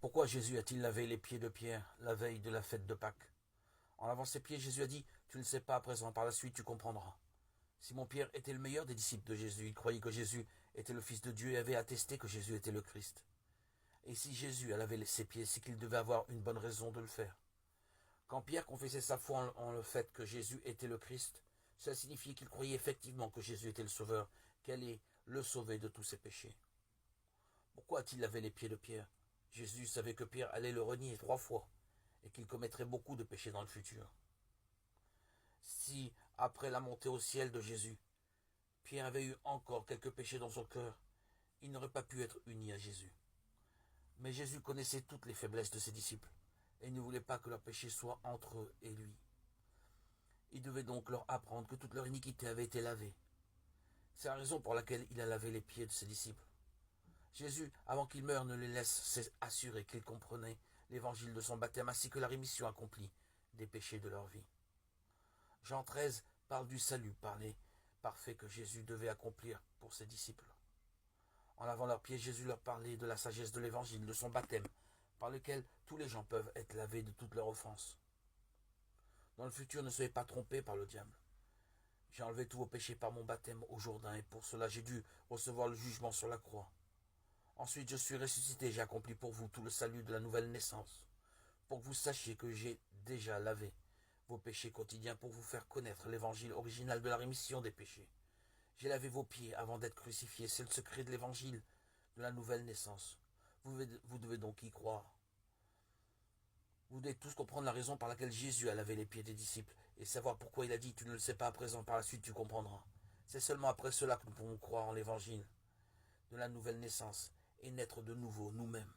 Pourquoi Jésus a-t-il lavé les pieds de Pierre la veille de la fête de Pâques? En lavant ses pieds, Jésus a dit, tu ne sais pas à présent, par la suite tu comprendras. Simon-Pierre était le meilleur des disciples de Jésus. Il croyait que Jésus était le Fils de Dieu et avait attesté que Jésus était le Christ. Et si Jésus a lavé ses pieds, c'est qu'il devait avoir une bonne raison de le faire. Quand Pierre confessait sa foi en le fait que Jésus était le Christ, cela signifiait qu'il croyait effectivement que Jésus était le Sauveur, qu'elle allait le sauver de tous ses péchés. Pourquoi a-t-il lavé les pieds de Pierre? Jésus savait que Pierre allait le renier 3 fois et qu'il commettrait beaucoup de péchés dans le futur. Si, après la montée au ciel de Jésus, Pierre avait eu encore quelques péchés dans son cœur, il n'aurait pas pu être uni à Jésus. Mais Jésus connaissait toutes les faiblesses de ses disciples et ne voulait pas que leurs péchés soient entre eux et lui. Il devait donc leur apprendre que toute leur iniquité avait été lavée. C'est la raison pour laquelle il a lavé les pieds de ses disciples. Jésus, avant qu'il meure, ne les laisse assurer qu'il comprenait l'évangile de son baptême ainsi que la rémission accomplie des péchés de leur vie. Jean 13 parle du salut parfait que Jésus devait accomplir pour ses disciples. En lavant leurs pieds, Jésus leur parlait de la sagesse de l'évangile, de son baptême, par lequel tous les gens peuvent être lavés de toutes leurs offenses. Dans le futur, ne soyez pas trompés par le diable. J'ai enlevé tous vos péchés par mon baptême au Jourdain et pour cela j'ai dû recevoir le jugement sur la croix. Ensuite je suis ressuscité, j'ai accompli pour vous tout le salut de la nouvelle naissance, pour que vous sachiez que j'ai déjà lavé vos péchés quotidiens pour vous faire connaître l'évangile original de la rémission des péchés. J'ai lavé vos pieds avant d'être crucifié, c'est le secret de l'évangile de la nouvelle naissance. Vous devez donc y croire. Vous devez tous comprendre la raison par laquelle Jésus a lavé les pieds des disciples et savoir pourquoi il a dit « Tu ne le sais pas à présent, par la suite tu comprendras ». C'est seulement après cela que nous pouvons croire en l'évangile de la nouvelle naissance et naître de nouveau nous-mêmes.